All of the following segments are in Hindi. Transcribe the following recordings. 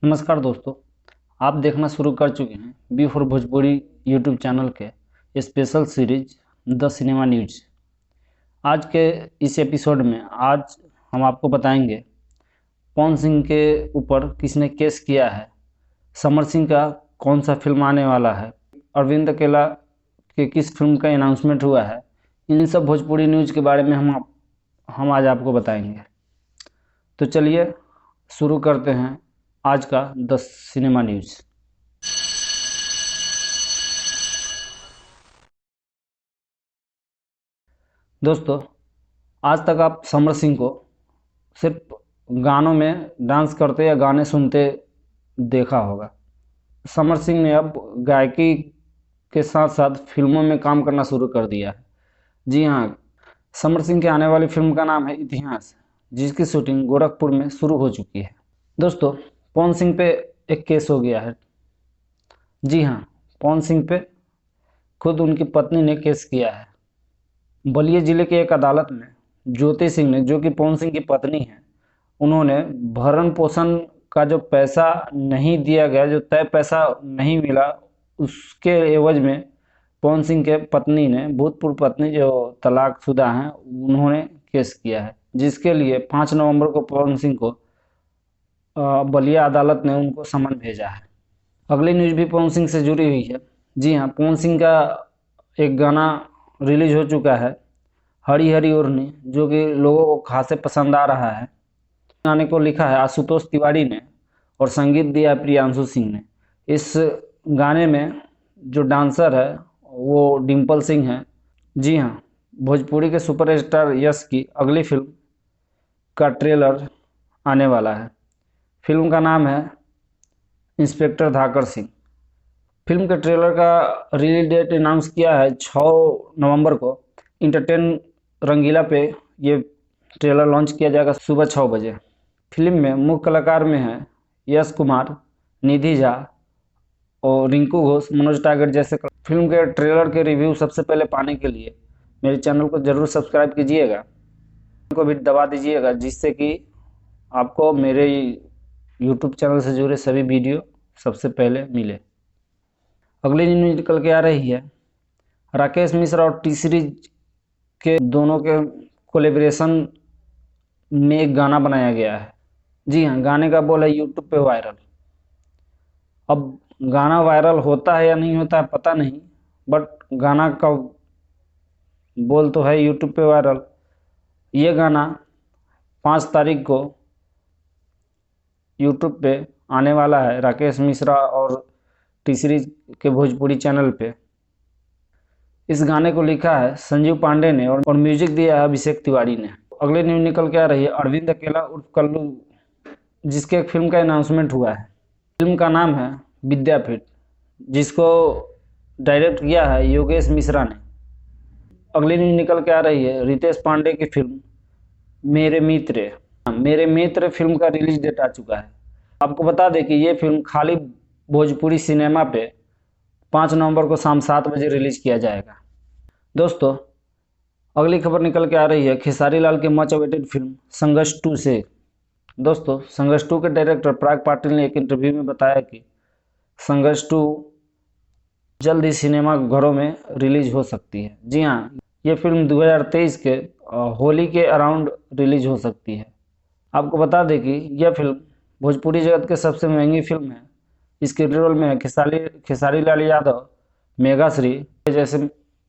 नमस्कार दोस्तों, आप देखना शुरू कर चुके हैं B for Bhojpuri YouTube channel के special series the cinema news. आज के इस एपिसोड में आज हम आपको बताएंगे पवन सिंह के ऊपर किसने केस किया है, समर सिंह का कौन सा फिल्म आने वाला है, अरविंद अकेला के किस फिल्म का अनाउंसमेंट हुआ है। इन सब भोजपुरी न्यूज के बारे में हम आज आपको बताएंगे। तो चलिए शुरू करते हैं आज का 10 सिनेमा न्यूज। दोस्तों, आज तक आप समर सिंह को सिर्फ गानों में डांस करते या गाने सुनते देखा होगा। समर सिंह ने अब गायकी के साथ साथ फिल्मों में काम करना शुरू कर दिया है। जी हाँ, समर सिंह की आने वाली फिल्म का नाम है इतिहास, जिसकी शूटिंग गोरखपुर में शुरू हो चुकी है। दोस्तों, पवन सिंह पे एक केस हो गया है। जी हाँ, पवन सिंह पे खुद उनकी पत्नी ने केस किया है। बलिया जिले के एक अदालत में ज्योति सिंह ने, जो कि पवन सिंह की पत्नी है, उन्होंने भरण पोषण का जो पैसा नहीं दिया गया, जो तय पैसा नहीं मिला, उसके एवज में पवन सिंह के पत्नी ने, भूतपूर्व पत्नी जो तलाकशुदा हैं, उन्होंने केस किया है, जिसके लिए 5 नवंबर को पवन सिंह को बलिया अदालत ने उनको समन भेजा है। अगली न्यूज भी पवन सिंह से जुड़ी हुई है। जी हाँ, पवन सिंह का एक गाना रिलीज हो चुका है, हरी हरी ओढ़नी, जो कि लोगों को खासे पसंद आ रहा है। गाने को लिखा है आशुतोष तिवारी ने और संगीत दिया है प्रियांशु सिंह ने। इस गाने में जो डांसर है वो डिम्पल सिंह है। जी हाँ, भोजपुरी के सुपरस्टार यश की अगली फिल्म का ट्रेलर आने वाला है। फिल्म का नाम है इंस्पेक्टर धाकर सिंह। फिल्म के ट्रेलर का रिलीज डेट अनाउंस किया है 6 नवंबर को। इंटरटेन रंगीला पे ये ट्रेलर लॉन्च किया जाएगा सुबह 6 बजे। फिल्म में मुख्य कलाकार में है यश कुमार, निधि झा और रिंकू घोष, मनोज टाइगर जैसे। फिल्म के ट्रेलर के रिव्यू सबसे पहले पाने के लिए मेरे चैनल को जरूर सब्सक्राइब कीजिएगा, को भी दबा दीजिएगा, जिससे कि आपको मेरे यूट्यूब चैनल से जुड़े सभी वीडियो सबसे पहले मिले। अगली न्यूज निकल के आ रही है राकेश मिश्रा और टी सीरीज के दोनों के कोलेब्रेशन में एक गाना बनाया गया है। जी हाँ, गाने का बोल है यूट्यूब पे वायरल। अब गाना वायरल होता है या नहीं होता है पता नहीं, बट गाना का बोल तो है यूट्यूब पे वायरल। ये गाना 5 तारीख को यूट्यूब पे आने वाला है, राकेश मिश्रा और टी सीरीज के भोजपुरी चैनल पे। इस गाने को लिखा है संजीव पांडे ने और म्यूजिक दिया है अभिषेक तिवारी ने। अगले न्यूज निकल के आ रही है अरविंद अकेला उर्फ कल्लू, जिसके एक फिल्म का अनाउंसमेंट हुआ है। फिल्म का नाम है विद्यापीठ, जिसको डायरेक्ट किया है योगेश मिश्रा ने। अगली न्यूज निकल के आ रही है रितेश पांडे की फिल्म मेरे मित्र फिल्म का रिलीज डेट आ चुका है। आपको बता दें कि ये फिल्म खाली भोजपुरी सिनेमा पे 5 नवंबर को शाम 7 बजे रिलीज किया जाएगा। दोस्तों, अगली खबर निकल के आ रही है खेसारी लाल के मच अवेटेड फिल्म संघर्ष 2 से। दोस्तों, संघर्ष 2 के डायरेक्टर पराग पाटिल ने एक इंटरव्यू में बताया कि संघर्ष 2 जल्द ही सिनेमा घरों में रिलीज हो सकती है। जी हाँ, ये फिल्म 2023 के होली के अराउंड रिलीज हो सकती है। आपको बता दें कि यह फिल्म भोजपुरी जगत के सबसे महंगी फिल्म है। इसके रोल में खेसारी लाल यादव, मेघाश्री जैसे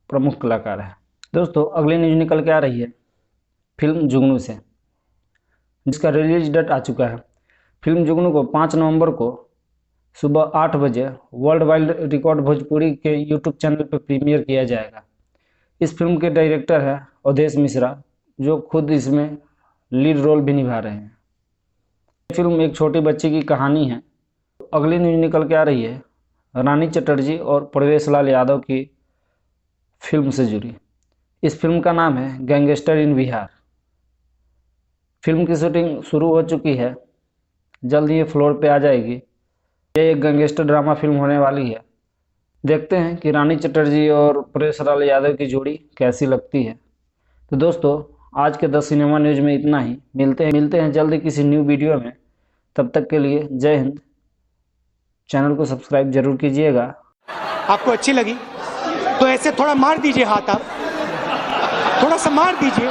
प्रमुख कलाकार हैं। दोस्तों, अगली न्यूज निकल के आ रही है फिल्म जुगनू से, जिसका रिलीज डेट आ चुका है। फिल्म जुगनू को 5 नवंबर को सुबह 8 बजे वर्ल्ड वाइड रिकॉर्ड भोजपुरी के यूट्यूब चैनल पर प्रीमियर किया जाएगा। इस फिल्म के डायरेक्टर हैं अवधेश मिश्रा, जो खुद इसमें लीड रोल भी निभा रहे हैं। फिल्म एक छोटी बच्ची की कहानी है। अगली न्यूज निकल के आ रही है रानी चटर्जी और प्रवेश लाल यादव की फिल्म से जुड़ी। इस फिल्म का नाम है गैंगस्टर इन बिहार। फिल्म की शूटिंग शुरू हो चुकी है, जल्द ही फ्लोर पे आ जाएगी। ये एक गैंगस्टर ड्रामा फिल्म होने वाली है। देखते हैं कि रानी चटर्जी और प्रवेश लाल यादव की जोड़ी कैसी लगती है। तो दोस्तों, आज के 10 सिनेमा न्यूज में इतना ही। मिलते हैं जल्दी किसी न्यू वीडियो में। तब तक के लिए जय हिंद, चैनल को सब्सक्राइब जरूर कीजिएगा। आपको अच्छी लगी तो ऐसे थोड़ा मार दीजिए हाथ, आप थोड़ा सा मार दीजिए।